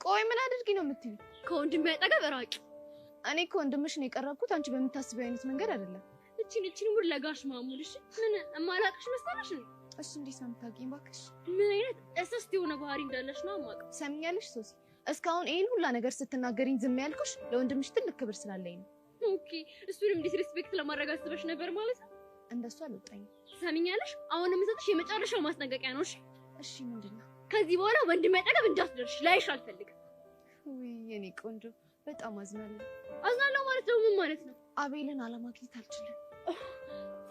ቆይ ምን አድርጊ ነው የምትይው? ከወንድሜ አጠገብ ራቂ። እኔ ከወንድምሽ ነው የቀረብኩት አንቺ በምታስቢው አይነት መንገድ አይደለም። እቺን ሙድ ለጋሽ ማሙልሽ ምን እማላቅሽ መሰለሽ ነው? እሺ እንዴት ነው የምታውቂኝ ባክሽ? ምን አይነት እስስት የሆነ ባህሪ እንዳለሽ ነው ማውቀው። ሰምኛለሽ ሶሲ፣ እስካሁን ይሄን ሁላ ነገር ስትናገሪኝ ዝም ያልኩሽ ለወንድምሽ ትልቅ ክብር ስላለኝ ነው። ኦኬ፣ እሱንም ዲስሪስፔክት ለማድረግ አስበሽ ነበር ማለት ነው? እንደሱ አልወጣኝም። ሰምኛለሽ? አሁን የምሰጥሽ የመጨረሻው ማስጠንቀቂያ ነው። እሺ ምንድነው? ከዚህ በኋላ ወንድሜ አጠገብ እንዳትደርሽ፣ ላይሽ አልፈልግም። ውይ የኔ ቆንጆ በጣም አዝናለሁ። አዝናለሁ ማለት ነው ምን ማለት ነው? አቤልን አለማግኘት አልችልም።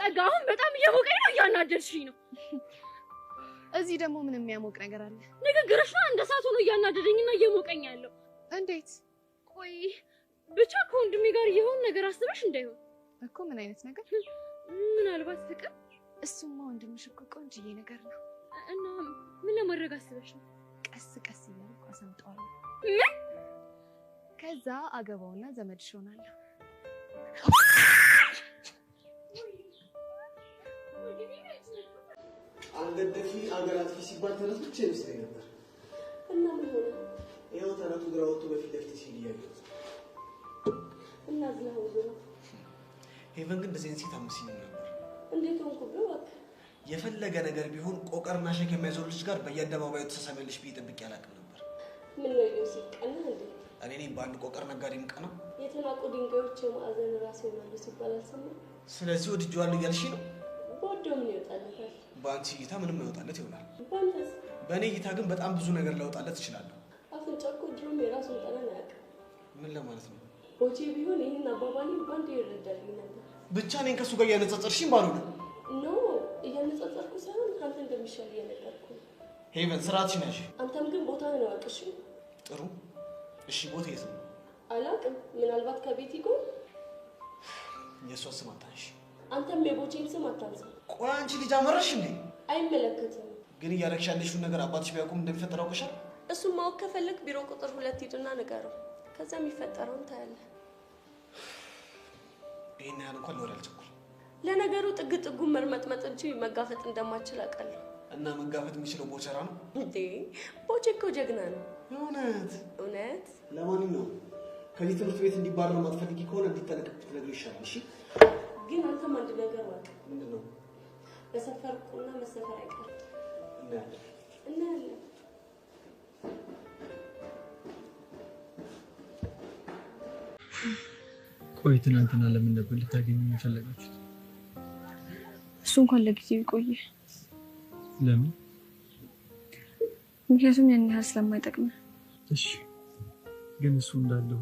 ጸጋ፣ አሁን በጣም እየሞቀኝ ነው፣ እያናደድሽኝ ነው። እዚህ ደግሞ ምን የሚያሞቅ ነገር አለ? ንግግርሽ ነው እንደ እሳት ሆኖ እያናደደኝና እየሞቀኝ ያለው። እንዴት? ቆይ ብቻ ከወንድሜ ጋር የሆነ ነገር አስበሽ እንዳይሆን እኮ። ምን አይነት ነገር? ምናልባት ፍቅር? እሱማ ወንድምሽ እኮ ቆንጅዬ ነገር ነው። እና ምን ለማድረግ አስበሽ ነው? ቀስ ቀስ እያልኩ አሰምጠዋለሁ። ከዛ አገባውና ዘመድሽ ሆናለሁ። አንገደፊ አገራት ሲባል ተረት ብቻ ይመስለኝ ነበር። እና ምን ሆነ? ይኸው ተረቱ ግራ ወጥቶ በፊት ለፊት ሲል እያየሁት። እና ዝናው ነው። ሄቨን ግን እንደዚህ ሴት አምስኝ ነበር። እንዴት ሆንኩ ብሎ በቃ የፈለገ ነገር ቢሆን ቆቀርና ሸክ የማይዞር ልጅ ጋር በየአደባባዩ ተሰሰመልሽ ብዬ ጠብቄ አላውቅም ነበር። ምን ነው ይስቀና እንዴ? እኔ በአንድ ቆቀር ነጋዴ ምቀነው። የተናቁ ድንጋዮች ማዕዘን ራስ ይሆናሉ ሲባል አልሰማም። ስለዚህ ወድጄዋለሁ እያልሽ ነው? ወደው ምን ይወጣልታል? በአንቺ እይታ ምንም አይወጣለት ይሆናል። ባንተስ? በእኔ እይታ ግን በጣም ብዙ ነገር ላወጣለት እችላለሁ። አፍንጫ እኮ ድሮም የራሱን ጠረን አያውቅም። ምን ለማለት ነው? ቦቼ ቢሆን ይህን አባባሌን ባንዴ ይረዳልኝ ነበር። ብቻ እኔን ከእሱ ጋር እያነጻጸርሽኝ ባልሆነ። ኖ እያነጻጸርኩ ሳይሆን ከአንተ እንደሚሻል እየነገርኩ ነው። ሄቨን ስርዓትሽን ያዥ። አንተም ግን ቦታህን አውቅሽ። ጥሩ እሺ፣ ቦታ የት ነው? አላውቅም። ምናልባት ከቤት ይጎን። የእሷ ስም አታንሺ። አንተም የቦቼን ስም አታንሳ። ቆይ አንቺ ልጅ አመረሽ እንዴ? አይመለከትም። ግን እያደረግሽ ያለሽውን ነገር አባትሽ ቢያውቁም እንደሚፈጠር አውቀሻል? እሱን ማወቅ ከፈለግ ቢሮ ቁጥር 2 ሂድና ንገረው። ከዛ የሚፈጠረውን ታያለህ። ይሄን ያህል እንኳን ለወሬ አልቸኩልም። ለነገሩ ጥግ ጥጉን መርመጥመጥ እንጂ መጋፈጥ እንደማችል አውቃለሁ። እና መጋፈጥ የሚችለው ቦቸራ ነው እንዴ? ቦቼ እኮ ጀግና ነው። እውነት እውነት። ለማንኛውም ከዚህ ትምህርት ቤት እንዲባረር ማትፈልጊ ከሆነ እንዲጠነቀቅ ብትነግሪው ይሻላል። እሺ። ግን አንተም አንድ ነገር ዋቅ። ምንድን ነው? በሰፈር ቁና መሰፈር አይቀርም። እናያለን። ቆይ ትናንትና ለምን ነበር ልታገኙ የፈለጋችሁት? እሱ እንኳን ለጊዜው ይቆይ። ለምን? ምክንያቱም ያን ያህል ስለማይጠቅም። እሺ፣ ግን እሱ እንዳለው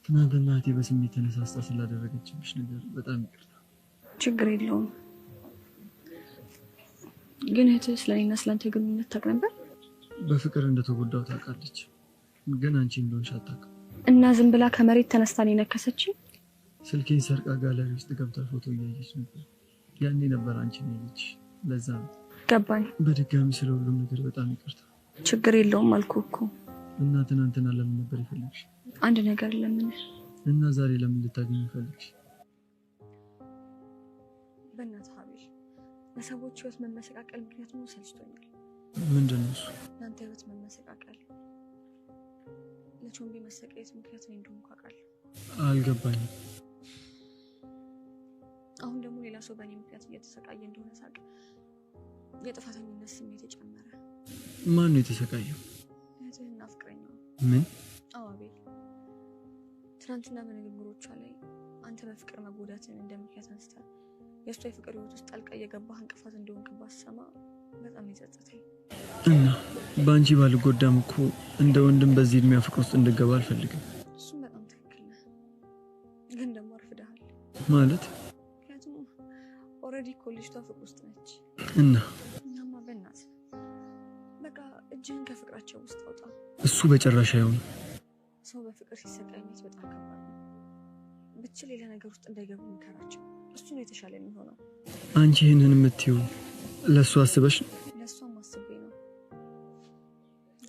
ትናንትና እህቴ በስሜት ተነሳስታ ስላደረገችብሽ ነገር በጣም ይቅርታ። ችግር የለውም። ግን እህትህ ስለኔና ስላንተ ግንኙነት ታውቅ ነበር? በፍቅር እንደተጎዳው ታውቃለች፣ ግን አንቺ እንደሆንሽ አታውቅም። እና ዝም ብላ ከመሬት ተነስታ ነው የነከሰችኝ? ስልኬን ሰርቃ ጋለሪ ውስጥ ገብታ ፎቶ እያየች ነበር። ያኔ ነበር አንቺን ያየች። ለዛ ነው። ገባኝ። በድጋሚ ስለ ሁሉም ነገር በጣም ይቅርታ። ችግር የለውም አልኩህ እኮ። እና ትናንትና ለምን ነበር የፈለግሽ? አንድ ነገር ለምን? እና ዛሬ ለምን ልታገኝ ፈለግሽ? በእናትህ ሀቢል፣ ለሰዎች ህይወት መመሰቃቀል ምክንያት ነው ሰልችቶኛል። ምንድን ነው እሱ? ለአንተ ህይወት መመሰቃቀል፣ ለቾምቢ መሰቃየት ምክንያት ነው እንደሆንኩ አውቃለሁ። አልገባኝም። አሁን ደግሞ ሌላ ሰው በእኔ ምክንያት እየተሰቃየ እንደሆነ ሳቅ የጥፋተኝነት ስሜት የጨመረ። ማን ነው የተሰቃየው? እህትህና ፍቅረኛዋ። ምን? አዎ አቤል፣ ትናንትና በንግግሮቿ ላይ አንተ በፍቅር መጎዳትን እንደ ምክንያት አንስተህ የእሷ የፍቅር ህይወት ውስጥ ጣልቃ እየገባህ እንቅፋት እንደሆንክባት ስሰማ በጣም የጸጸተኝ። እና በአንቺ ባልጎዳም እኮ እንደ ወንድም በዚህ እድሜ ፍቅር ውስጥ እንድገባ አልፈልግም። እሱም በጣም ትክክል ነህ፣ ግን ደግሞ አርፍደሃል። ማለት? ምክንያቱም ኦልሬዲ እኮ ልጅቷ ፍቅር ውስጥ ነች። እናማ በእናትህ በቃ እጅህን ከፍቅራቸው ውስጥ አውጣ። እሱ በጭራሽ አይሆንም። ሰው በፍቅር ሲሰቃይ ማየት በጣም ከባድ ነው። ብቻ ሌላ ነገር ውስጥ እንዳይገቡ ምከራቸው። እሱ ነው የተሻለ የሚሆነው። አንቺ ይህንን የምትይው ለእሱ አስበሽ ነው? ለእሷም አስቤ ነው፣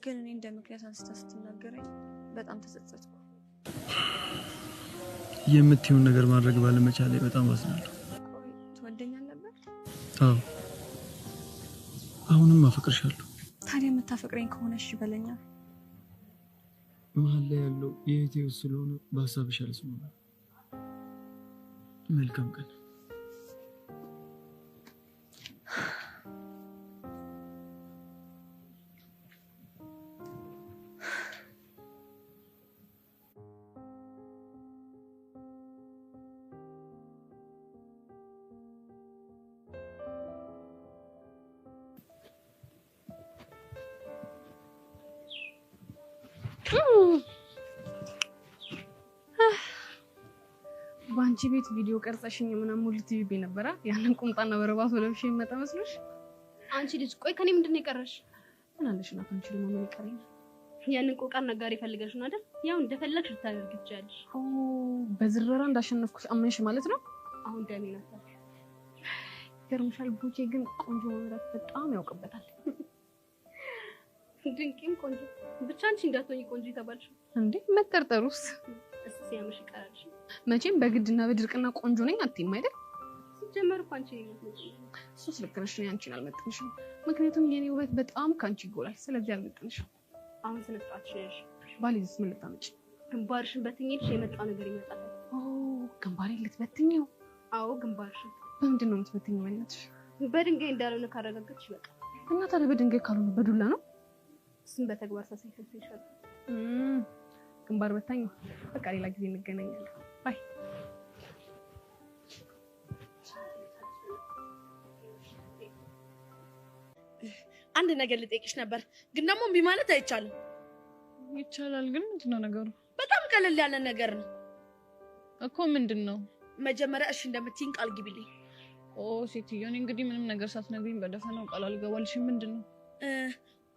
ግን እኔ እንደ ምክንያት አንስታ ስትናገረኝ በጣም ተጸጸትኩ። የምትይውን ነገር ማድረግ ባለመቻሌ በጣም አዝናለሁ። ቆይ ትወደኛል ነበር? አዎ፣ አሁንም አፈቅርሻለሁ። ታዲያ የምታፈቅረኝ ከሆነ እሺ በለኛ። መሀል ላይ ያለው የኢትዮ ስለሆነ በሀሳብሽ አልስማማም። መልካም ቀን። ባንቺ ቤት ቪዲዮ ቀርጸሽኝ ምናምን ሙሉ ቲቪ ነበራ ያንን ቁምጣና በረባቶ ለብሼ መጣ መስሎሽ? አንቺ ልጅ ቆይ ከኔ ምንድነው የቀረሽ? ምን አለሽ ነው አንቺ ደግሞ ምን ይቀርኝ? ያንን ቆቃር ነጋሪ ፈልገሽ ነው አይደል? ያው እንደፈለግሽ ልታደርጊ ትችያለሽ። በዝረራ እንዳሸነፍኩሽ አመንሽ ማለት ነው? አሁን ደሜ ናት። ገርምሻል። ቡቼ ግን ቆንጆ መምራት በጣም ያውቅበታል። ድንቅም ቆንጆ ብቻ አንቺ እንዳትሆኚ ቆንጆ የተባልሽ እንዴ? መጠርጠሩስ እስቲ ያምሽ ይቀራልሽ። መቼም በግድና በድርቅና ቆንጆ ነኝ አትይም አይደል? ሲጀመር እኮ አንቺ ነሽ። እሱስ ልክ ነሽ። አንቺን አልመጥንሽም። ምክንያቱም የኔ ውበት በጣም ካንቺ ይጎላል። ስለዚህ አልመጥንሽም። አሁን ስነስርዓትሽ ነሽ። ባሌስ ምን ልታመጪ? ግንባርሽን በትኝልሽ የመጣ ነገር ይመጣል። ግንባሬ ልትበትኝው? አዎ ግንባርሽን። በምንድን ነው የምትበትኝው? በእናትሽ በድንጋይ እንዳልሆነ ካረጋገጥሽ ይበቃል። እና ታዲያ በድንጋይ ካልሆነ በዱላ ነው? እሱን በተግባር ሳሳይሽ ይሻላል። ግንባር በታኝ። በቃ ሌላ ጊዜ እንገናኛለን። ባይ። አንድ ነገር ልጠይቅሽ ነበር፣ ግን ደግሞ እምቢ ማለት አይቻልም። ይቻላል፣ ግን ምንድነው ነገሩ? በጣም ቀለል ያለ ነገር ነው እኮ። ምንድነው? መጀመሪያ እሺ እንደምትይኝ ቃል ግቢልኝ። ሴትዮ፣ እኔ እንግዲህ ምንም ነገር ሳትነግሪኝ በደፈናው ቃል አልገባልሽም። ምንድነው?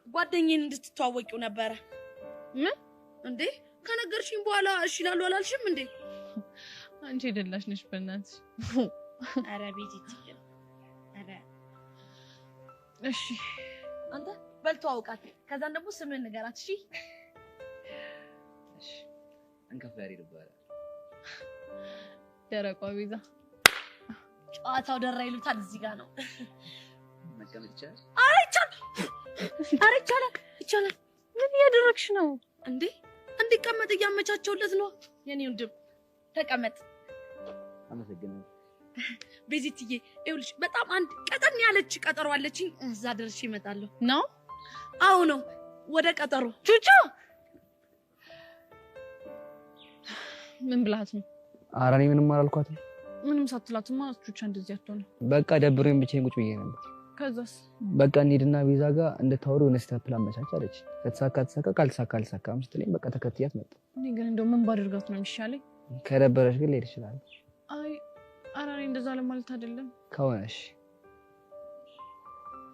ጓደኛዬን እንድትተዋወቂው ነበረ። ምን እንዴ? ከነገርሽኝ በኋላ እሺ ላሉ አላልሽም እንዴ? አንቺ የደላሽ ነሽ በእናትሽ። አረ ቤት ይትይ። አረ እሺ አንተ በልቶ አውቃት። ከዛን ደግሞ ስምን ንገራት። እሺ እሺ። እንከፍላሪ ይባላል። ደረቋ ቤዛ። ጨዋታው ደራ ይሉታል። እዚህ ጋር ነው መቀመጥ ይቻላል? አረ ይቻላል። ምን እያደረግሽ ነው እንዴ? እንዲቀመጥ እያመቻቸውለት ነው። የኔ ወንድም ተቀመጥ። አመሰግናለሁ። ቤዚትዬ፣ ይኸውልሽ በጣም አንድ ቀጠን ያለች ቀጠሮ አለችኝ። እዛ ደርሼ እመጣለሁ። ነው? አዎ ነው። ወደ ቀጠሮ። ቹቹ ምን ብላት ነው? ኧረ እኔ ምንም አላልኳትም። ምንም ሳትላትማ ቹቹ እንደዚህ አትሆንም። በቃ ደብሮኝ ብቻዬን ቁጭ ብዬ ነበር። ከዛስ? በቃ እንሂድና ቤዛ ጋር እንድታወሩ የሆነ ስቴፕ ላመቻች አለች። ከተሳካ ተሳካ፣ ካልተሳካ አልተሳካም ስትለኝ በቃ ተከትያት መጣ። እኔ ግን እንደው ምን ባደርጋት ነው የሚሻለኝ? ከደበረሽ ግን ልሄድ እችላለሁ። አይ ኧረ እኔ እንደዛ ለማለት አይደለም። ከሆነሽ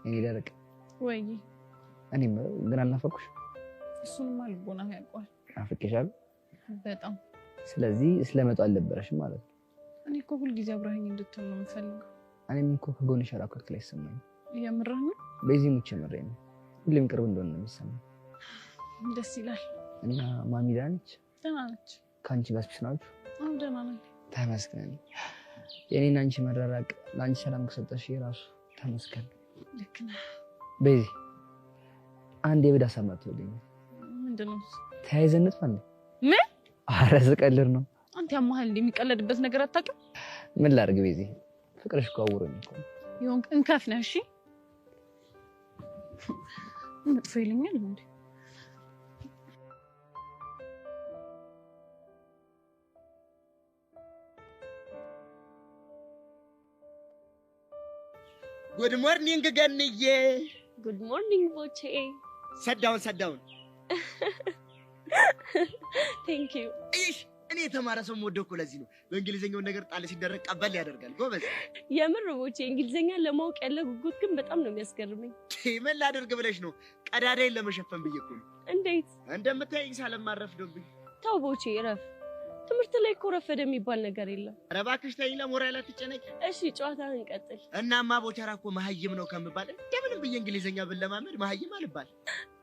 እኔ ደረቅ ወይ እኔም ግን አልናፈኩሽ? እሱንማ ልቦና ያውቀዋል። ናፍቄሻለሁ በጣም። ስለዚህ ስለመጣ አልደበረሽም ማለት ነው? እኔ እኮ ሁልጊዜ አብረኸኝ እንድትሆን ነው የምፈልገው። እኔም እኮ ከጎንሽ አራኳት ላይ ይሰማኝ። የምርህ ነው? በዚህ ሙቼ ምሬ ነው። ሁሌም ቅርብ እንደሆነ ነው የሚሰማኝ። ደስ ይላል። እና ማሚ ደህና ነች? ደህና ነች። ከአንቺ ጋር ስፒስ ናችሁ? አዎ ደህና ነኝ። ተመስገን። የኔና አንቺ መራራቅ ለአንቺ ሰላም ከሰጠሽ የራሱ ተመስገን። ልክ ነህ። በዚህ አንድ የብዳ ሰማት ወደኝ። ምንድነው? ተያይዘን እንጥፋ እንዴ? ምን? ኧረ ስቀልድ ነው። አንተ ያማሃል እንዴ? የሚቀለድበት ነገር አታውቅም? ምን ላድርግ በዚህ ፍቅርሽ እኮ አውሮኝ እኮ ይሁን እንከፍ ነህ። እሺ መጥፎ ይለኛል እንዴ? ጉድ ሞርኒንግ ገንዬ። ጉድ ሞርኒንግ ቦቼ። ሰዳውን ቴንክ ዩ። እሺ እኔ የተማረ ሰው የምወደው እኮ ለዚህ ነው። በእንግሊዘኛው ነገር ጣል ሲደረግ ቀበል ያደርጋል። ጎበዝ። የምር ቦቼ፣ እንግሊዘኛ ለማወቅ ያለ ጉጉት ግን በጣም ነው የሚያስገርመኝ። ምን ላደርግ ብለሽ ነው? ቀዳዳዬን ለመሸፈን ብዬ እኮ ነው። እንዴት? እንደምታይኝ ሳለማረፍዶብኝ። ተው ቦቼ ረፍ። ትምህርት ላይ እኮ ረፈደ የሚባል ነገር የለም። ኧረ እባክሽ ተይኝ፣ ለሞራል አትጨነቂ። እሺ ጨዋታን እንቀጥል። እናማ ቦቸራ እኮ መሀይም ነው ከምባል እንደምንም ብዬ እንግሊዘኛ ብለማመድ መሀይም አልባል።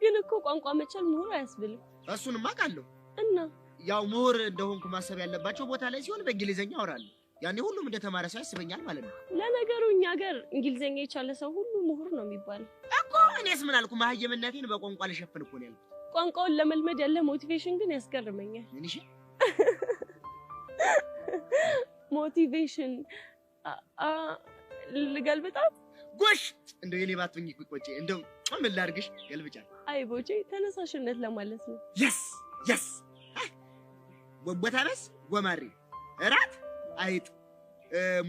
ግን እኮ ቋንቋ መቻል ምሁር አያስብልም። እሱንማ አውቃለሁ። እና ያው ምሁር እንደሆንኩ ማሰብ ያለባቸው ቦታ ላይ ሲሆን በእንግሊዘኛ አወራለሁ። ያኔ ሁሉም እንደተማረ ሰው ያስበኛል ማለት ነው። ለነገሩ እኛ ሀገር እንግሊዘኛ የቻለ ሰው ሁሉ ምሁር ነው የሚባለው እኮ። እኔስ ምን አልኩ? መሀይምነቴን በቋንቋ ልሸፍን እኮ ነው ያልኩት። ቋንቋውን ለመልመድ ያለ ሞቲቬሽን ግን ያስገርመኛል። ምንሽ ሞቲቬሽን ልገልብጣት? ጎሽ እንደው የኔ ባትኝ ቁጭ እንደው ምን ላድርግሽ? ገልብጫ። አይ ቦቼ ተነሳሽነት ለማለት ነው። yes ወቦታበስ ጎማሪ እራት አይጥ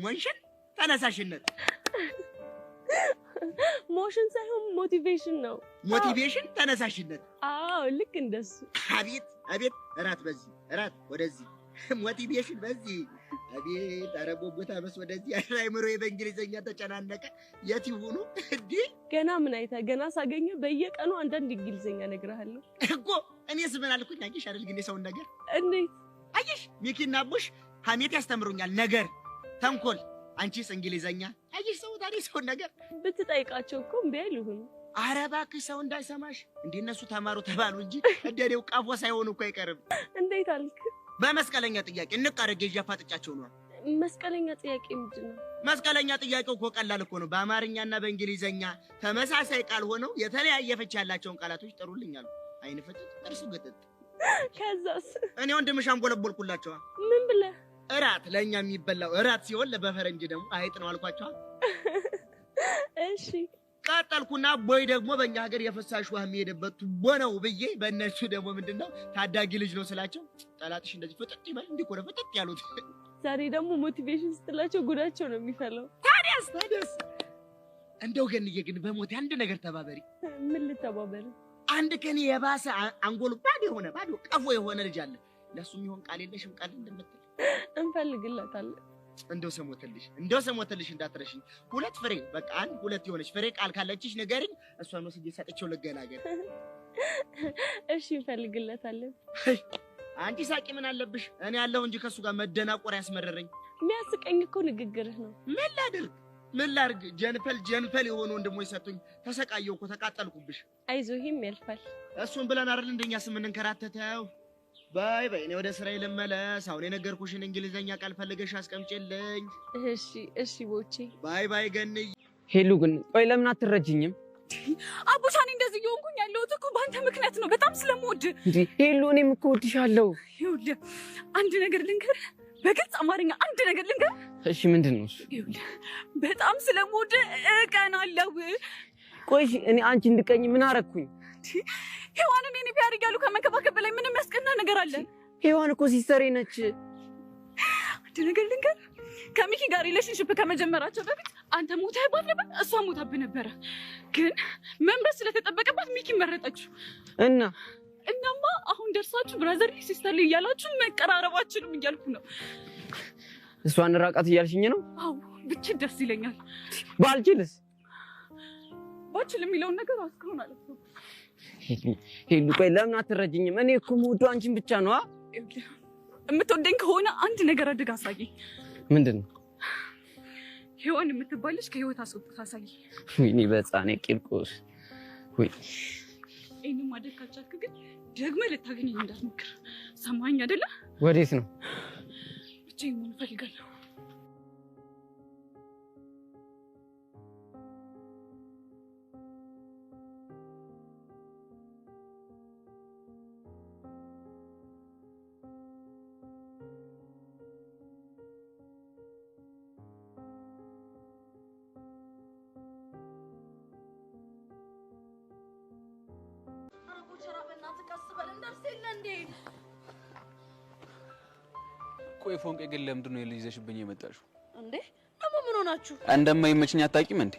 ሞንሽን ተነሳሽነት ሞሽን ሳይሆን ሞቲቬሽን ነው። ሞቲቬሽን ተነሳሽነት። አዎ ልክ እንደሱ። አቤት እራት በዚህ እራት ወደዚህ ሞቲቬሽን በዚህ አቤት አረቦ ቦታበስ ወደዚህ አይምሮዬ በእንግሊዘኛ ተጨናነቀ። የት ይሁኑ እንዴ? ገና ምን አይታ ገና ሳገኘ በየቀኑ አንዳንድ እንግሊዘኛ ነግርሃለሁ እኮ እኔስ ምን አልኩኝ? አንቺ አይደል ግን የሰውን ነገር እንዴት አየሽ? ሚኪና ቡሽ ሐሜት ያስተምሩኛል ነገር ተንኮል። አንቺስ እንግሊዘኛ አየሽ? ሰው ታዲያ ሰውን ነገር ብትጠይቃቸው እኮ እምቢ አይሉህም። ኧረ እባክሽ ሰው እንዳይሰማሽ እንዴ። እነሱ ተማሩ ተባሉ እንጂ እንደኔው ቀፎ ሳይሆኑ እኮ አይቀርም። እንዴት አልክ? በመስቀለኛ ጥያቄ እንቀረገ ይፋጥጫቸው ነው። መስቀለኛ ጥያቄ ምንድን ነው? መስቀለኛ ጥያቄው እኮ ቀላል እኮ ነው። በአማርኛና በእንግሊዘኛ ተመሳሳይ ቃል ሆነው የተለያየ ፍቺ ያላቸውን ቃላቶች ጠሩልኛል። አይን ፍጥጥ ጥርሱ ግጥጥ። ከዛስ? እኔ ወንድምሽ አንጎለቦልኩላቸው። ምን ብለህ? እራት ለኛ የሚበላው እራት ሲሆን ለበፈረንጅ ደግሞ አይጥ ነው አልኳቸው። እሺ ቀጠልኩና ቦይ ደግሞ በእኛ ሀገር የፈሳሽ ውሃ የሚሄድበት ቱቦ ነው ብዬ በእነሱ ደግሞ ምንድነው ታዳጊ ልጅ ነው ስላቸው ጠላትሽ እንደዚህ ፍጥጥ ይበል እንዲኮረ ፍጥጥ ያሉት። ዛሬ ደግሞ ሞቲቬሽን ስትላቸው ጉዳቸው ነው የሚፈለው። ታዲያስ እንደው ገንዬ ግን በሞት አንድ ነገር ተባበሪ። ምን ልተባበሪ? አንድ ከኔ የባሰ አንጎሉ ባዶ ቀፎ የሆነ ልጅ አለ። ለሱ የሚሆን ቃል የለሽም? ቃል እንደምትል እንፈልግላታለን። እንደው ሰሞተልሽ እንዳትረሽኝ። ሁለት ፍሬ በቃ አንድ ሁለት የሆነች ፍሬ ቃል ካለችሽ ንገሪኝ። እሷን ወስጄ ሰጥቼው ልገናገር። እሺ እንፈልግላታለን። አንቺ ሳቂ ምን አለብሽ? እኔ ያለው እንጂ ከሱ ጋር መደናቆር ያስመረረኝ። የሚያስቀኝ እኮ ንግግርህ ነው። ምን ላድርግ? ጀንፈል የሆኑ ወንድሞች ሰጡኝ። ተሰቃየው እኮ ተቃጠልኩብሽ። አይዞህም ያልፋል። እሱን ብለን አይደል እንደኛ ስምንንከራተተው። ባይ እኔ ወደ ስራዬ ልመለስ። አሁን የነገርኩሽን እንግሊዘኛ ቃል ፈልገሽ አስቀምጪልኝ። እሺ ቦቼ። ባይ ገንዬ። ሄሉ ግን ቆይ ለምን አትረጅኝም? አቡሻኔ እንደዚህ እየሆንኩኝ ያለሁት እኮ በአንተ ምክንያት ነው። በጣም ስለምወድ እንዴ ሄሉ፣ እኔም እኮ እወድሻለሁ። ይኸውልህ አንድ ነገር ልንገርህ፣ በግልጽ አማርኛ አንድ ነገር ልንገርህ። እሺ ምንድን ነው እሱ? ይኸውልህ በጣም ስለምወድ እቀናለሁ። ቆይ እኔ አንቺ እንድቀኝ ምን አረኩኝ? ሔዋንን እኔ ቢያር እያሉ ከመንከባከብ በላይ ምንም ያስቀና ነገር አለ? ሔዋን እኮ ሲስተሬ ነች። አንድ ነገር ልንገርህ፣ ከሚኪ ጋር ሪሌሽንሽፕ ከመጀመራቸው በፊት አንተ ሞተህባት ነበር፣ እሷ ሞታብህ ነበረ። ግን መምረጥ ስለተጠበቀባት ሚኪ መረጠችው። እናማ አሁን ደርሳችሁ ብራዘርሊ ሲስተርሊ እያላችሁ መቀራረባችሁንም እያልኩ ነው። እሷን ራቃት እያልሽኝ ነው? አዎ ብቻ ደስ ይለኛል። ባልችልስ? ባልችል የሚለውን ነገር አስከውን አለፈ። ሄሉ ቆይ ለምን አትረጅኝም? እኔ እኮ የምወደው አንቺን ብቻ ነው። የምትወደኝ ከሆነ አንድ ነገር አድርግ አሳየኝ። ምንድን ነው? ሔዋን የምትባልሽ ከህይወት አስወጥታ አሳየኝ። ወይኔ በጻኔ ቂርቆስ ወይ ይሄን ማድረግ ካልቻልክ ግን ደግመህ ልታገኘኝ እንዳትሞክር። ሰማኝ አይደለ? ወዴት ነው? ብቻዬን መሆን እፈልጋለሁ። ቆይ ፎንቄ ግን ለምንድን ነው ይዘሽብኝ የመጣሽው እንዴ? ምን ሆናችሁ? እንደማይመችኝ አታውቂም እንዴ?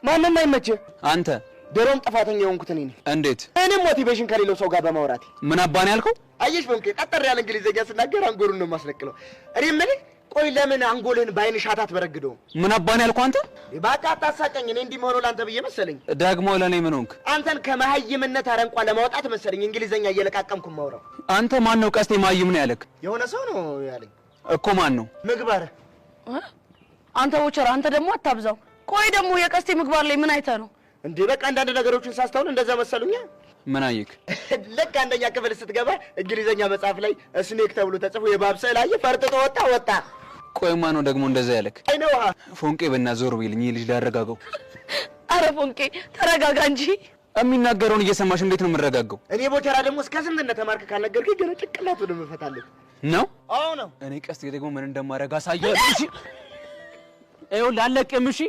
ማንንም አይመችህ አንተ። ደሮም ጥፋተኛ የሆንኩት እኔ ነኝ። እንዴት? እኔም ሞቲቬሽን ከሌለው ሰው ጋር በማውራት ምን አባን ያልከው? አየሽ ፎንቄ ቀጠር ያለ እንግሊዘኛ ስናገር አንጎሉን ነው የማስለቅለው። እኔ ምን ቆይ ለምን አንጎልህን በአይን ሻታት በረግደው? ምን አባን ያልከው አንተ? በቃ አታሳቀኝ። እኔ እንዲህ መሆኑ ላንተ ብዬ መሰለኝ። ደግሞ ለኔ ምን ሆንክ? አንተን ከመሀይምነት አረንቋ ለማውጣት መሰለኝ እንግሊዘኛ እየለቃቀምኩ ማውራው። አንተ ማን ነው ቀስቴ መሀይም ነው ያለክ? የሆነ ሰው ነው ያለኝ እኮ። ማን ነው? ምግባር። አንተ ወቸራ፣ አንተ ደግሞ አታብዛው። ቆይ ደግሞ የቀስቴ ምግባር ላይ ምን አይተህ ነው እንዴ? በቃ አንዳንድ ነገሮችን ሳስተውል እንደዛ መሰሉኛ። ምን አየክ? ልክ አንደኛ ክፍል ስትገባ እንግሊዘኛ መጽሐፍ ላይ ስኔክ ተብሎ ተጽፎ የባብ ስዕል አየህ፣ ፈርጥጦ ወጣ። ቆይ ማን ነው ደግሞ እንደዛ ያለክ? አይነው ፎንቄ በእናትህ ዞር ቢልኝ ልጅ ላረጋጋው። አረ ፎንቄ ተረጋጋ እንጂ። የሚናገረውን እየሰማሽ እንዴት ነው የምረጋጋው? እኔ ቦቸራ ደግሞ እስከ ስንት እንደተማርክ ካልነገርከኝ ገና ጭቅላት ወደ መፈታለህ ነው? አዎ ነው። እኔ ቀስቴ ደግሞ ምን እንደማደርግ አሳየዋለሁ። እሺ ይኸውልህ አለቅም። እሺ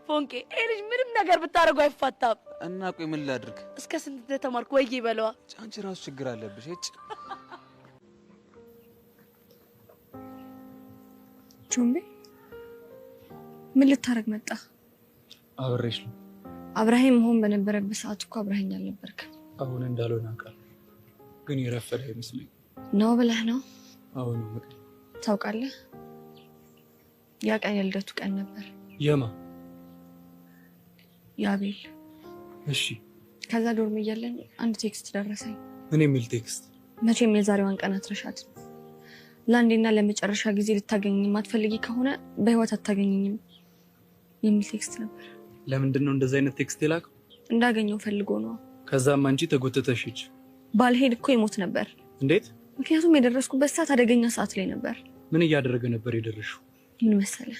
ፎንቄ ይሄ ልጅ ምንም ነገር ብታረጋው አይፋታም። እና ቆይ ምን ላድርግ? እስከ ስንት እንደተማርክ ወይ ይበለዋ። አንቺ ራሱ ችግር አለብሽ። እጭ ቹምቤ ምን ልታረግ መጣ? አብሬሽ ነው። አብራሂም መሆን በነበረበት ሰዓት እኮ አብራሂኝ አልነበርክም። አሁን እንዳልሆነ አውቃለሁ፣ ግን የረፈደ አይመስለኝ ነው ብለህ ነው? አሁን ነው ታውቃለህ፣ ያ ቀን የልደቱ ቀን ነበር። የማ? የአቤል። እሺ። ከዛ ዶርም እያለን አንድ ቴክስት ደረሰኝ። ምን የሚል ቴክስት? መቼም የዛሬዋን ቀን አትረሻትም። ለአንዴና ለመጨረሻ ጊዜ ልታገኘኝ የማትፈልጊ ከሆነ በህይወት አታገኘኝም የሚል ቴክስት ነበር። ለምንድን ነው እንደዛ አይነት ቴክስት የላከው? እንዳገኘው ፈልጎ ነው። ከዛም አንቺ ተጎተተሽ ሂጅ። ባልሄድ እኮ ይሞት ነበር። እንዴት? ምክንያቱም የደረስኩበት ሰዓት አደገኛ ሰዓት ላይ ነበር። ምን እያደረገ ነበር የደረሽው? ምን መሰለህ?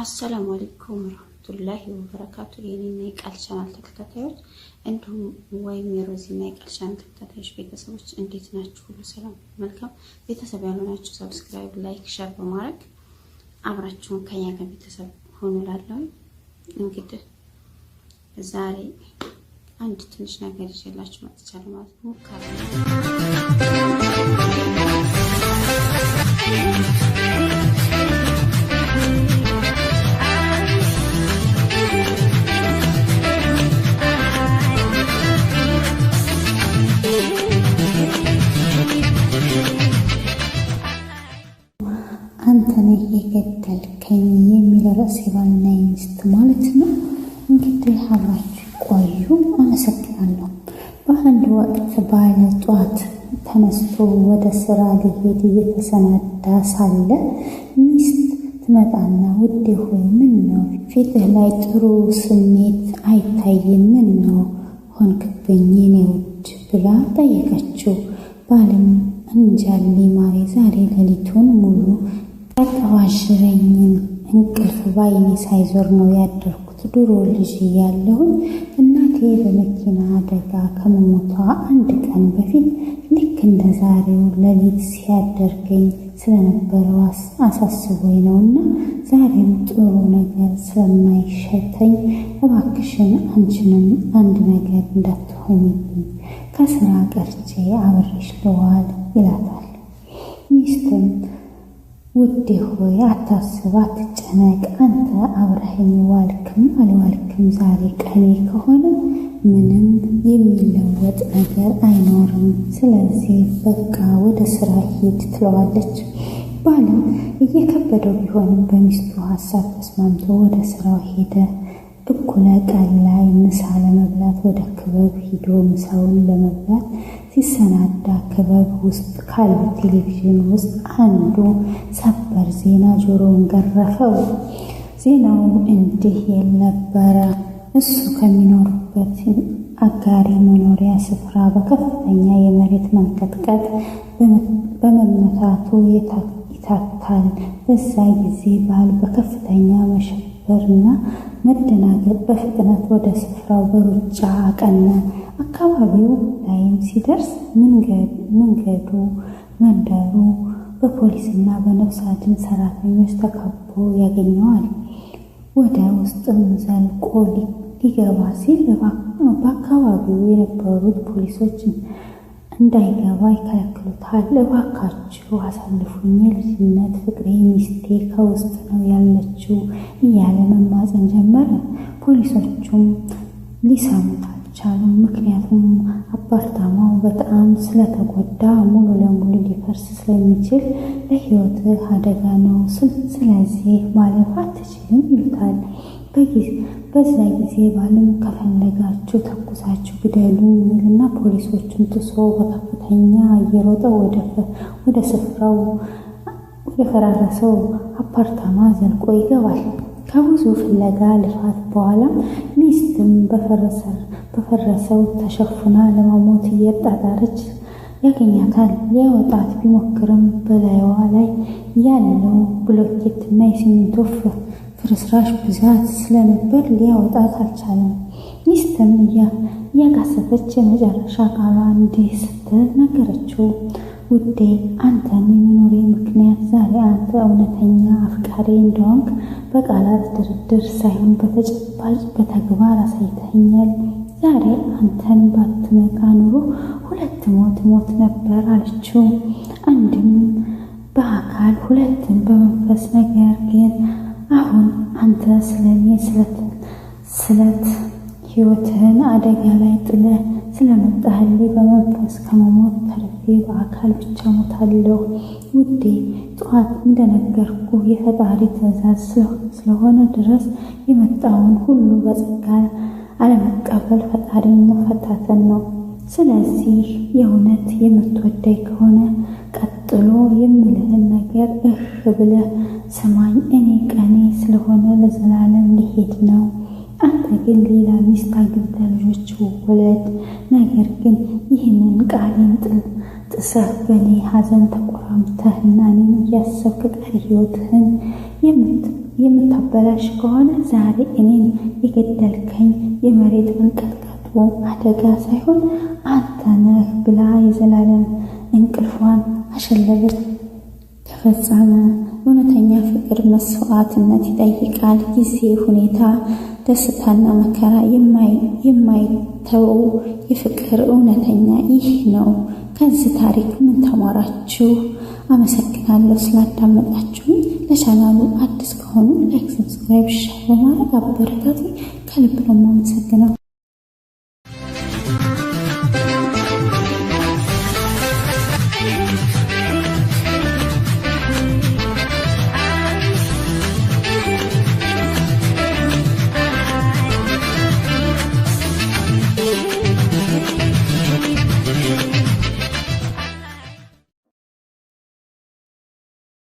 አሰላሙ አለይኩም ወራህመቱላሂ ወበረካቱ። የኔና የቃል ቻናል ተከታታዮች እንዲሁም ወይም የሮዚና የቃል ቻናል ተከታታዮች ቤተሰቦች እንዴት ናችሁ? ሁሉ ሰላም መልካም። ቤተሰብ ያልሆናችሁ ሰብስክራይብ፣ ላይክ፣ ሼር በማድረግ አብራችሁን ከኛ ጋር ቤተሰብ ሆኑ እላለሁ። እንግዲህ ዛሬ አንድ ትንሽ ነገር ይዤላችሁ መጥቻለሁ ማለት ነው። አንተን የገደልከኝ የሚል ርዕስ ባልና ሚስት ማለት ነው። እንግዲህ አብራችሁ ቆዩ። አመሰግናለሁ። በአንድ ወቅት ባለ ጧት ተነስቶ ወደ ስራ ሊሄድ እየተሰናዳ ሳለ ሚስት ትመጣና ውዴ ሆይ ምን ነው ፊትህ ላይ ጥሩ ስሜት አይታይም? ምን ነው ሆንክብኝ የኔ ውድ ብላ ጠየቀችው። ባልም እንጃሊ ማሬ ዛሬ ሌሊቱን ሙሉ ያቀባሽረኝን እንቅልፍ ባይኔ ሳይዞር ነው ያደርኩት። ድሮ ልጅ እያለሁኝ እናቴ በመኪና አደጋ ከመሞቷ አንድ ቀን በፊት ልክ እንደ ዛሬው ሌሊት ሲያደርገኝ ስለነበረው አሳስቦኝ ነውና ዛሬም ጥሩ ነገር ስለማይሸተኝ እባክሽን አንቺንም አንድ ነገር እንዳትሆኝብኝ ከስራ ቀርቼ አብሬሽ ልዋል ይላታል። ሚስትም ውዴ ሆይ አታስብ፣ አትጨነቅ፣ አንተ አብረኸኝ ዋልክም አልዋልክም ዛሬ ቀኔ ከሆነ ምንም የሚለወጥ ነገር አይኖርም። ስለዚህ በቃ ወደ ስራ ሂድ ትለዋለች። ባልም እየከበደው ቢሆንም በሚስቱ ሀሳብ ተስማምቶ ወደ ስራው ሄደ። እኩለ ቀን ላይ ምሳ ለመብላት ወደ ክበብ ሂዶ ምሳውን ለመብላት ሲሰናዳ ክበብ ውስጥ ካሉ ቴሌቪዥን ውስጥ አንዱ ሰበር ዜና ጆሮውን ገረፈው። ዜናው እንዲህ ይል ነበረ። እሱ ከሚኖርበት አጋሪ መኖሪያ ስፍራ በከፍተኛ የመሬት መንቀጥቀጥ በመመታቱ ይታታል። በዛ ጊዜ ባል በከፍተኛ መሸበርና መደናገጥ በፍጥነት ወደ ስፍራው በሩጫ አቀና። አካባቢው ላይም ሲደርስ መንገዱ መንደሩ በፖሊስና በነፍስ አድን ሰራተኞች ተከቦ ያገኘዋል። ወደ ውስጥም ዘልቆ ሊገባ ሲል በአካባቢው የነበሩት ፖሊሶች እንዳይገባ ይከለክሉታል። እባካችሁ አሳልፉኝ፣ የልጅነት ፍቅሬ ሚስቴ ከውስጥ ነው ያለችው እያለ መማፀን ጀመረ። ፖሊሶቹም ሊሰሙት አልቻሉም። ምክንያቱም አፓርታማው በጣም ስለተጎዳ ሙሉ ለሙሉ ሊፈርስ ስለሚችል ለሕይወት አደጋ ነው፣ ስለዚህ ማለፍ አትችልም ይሉታል። በዛ ጊዜ ባልም ከፈለጋችሁ ተኩሳችሁ ግደሉ ይልና ፖሊሶቹን ጥሶ በከፍተኛ እየሮጠ ወደ ስፍራው ወደ ፈራረሰው አፓርታማ ዘልቆ ይገባል። ከብዙ ፍለጋ ልፋት በኋላ ሚስትም በፈረሰው ተሸፍና ለመሞት እየጣጣረች ያገኛታል። ሊያወጣት ቢሞክርም በላይዋ ላይ ያለው ብሎኬትና የሲሚንቶ ፍርስራሽ ብዛት ስለነበር ሊያወጣት አልቻለም። ሚስትም እያጋሰተች የመጨረሻ ቃሏ እንዲህ ስትል ነገረችው። ውዴ፣ አንተን የመኖሬ ምክንያት ዛሬ አንተ እውነተኛ አፍቃሪ እንደሆንክ በቃላት ድርድር ሳይሆን በተጨባጭ በተግባር አሳይተኸኛል። ዛሬ አንተን ባትመጣ ኑሮ 2 ሞት ነበር አለችው። አንድም በአካል 2 በመንፈስ። ነገር ግን አሁን አንተ ስለኔ ስለት ሕይወትህን አደጋ ላይ ጥለህ ስለመጣህልኝ በመንፈስ ከመሞት ተርፌ በአካል ብቻ ሞታለሁ። ውዴ፣ ጠዋት እንደነገርኩ የፈጣሪ ትእዛዝ ስለሆነ ድረስ የመጣውን ሁሉ በጸጋ አለመቀበል ፈጣሪን መፈታተን ነው። ስለዚህ የእውነት የምትወደኝ ከሆነ ቀጥሎ የምልህን ነገር ብለህ ስማኝ። እኔ ቀኔ ስለሆነ ለዘላለም ሊሄድ ነው። አንተ ግን ሌላ ሚስት አግብተህ ልጆች ወለድ። ነገር ግን ይህንን ቃሌን ጥሰህ በእኔ ሐዘን ተቆራምተህ እና እኔን እያሰብክ ቀሪ ሕይወትህን የምታበላሽ ከሆነ ዛሬ እኔን የገደልከኝ የመሬት መንቀጥቀጡ አደጋ ሳይሆን አንተ ነህ ብላ የዘላለም እንቅልፏን አሸለበች። ተፈጸመ። እውነተኛ ፍቅር መስዋዕትነት ይጠይቃል። ጊዜ፣ ሁኔታ፣ ደስታና መከራ የማይተወው የፍቅር እውነተኛ ይህ ነው። ከዚህ ታሪክ ምን ተማራችሁ? አመሰግናለሁ ስላዳመጣችሁ። ለቻናሉ አዲስ ከሆኑ ላይክ፣ ሰብስክራይብ፣ ሼር በማድረግ አበረታቱ። ከልብ ነው የማመሰግነው።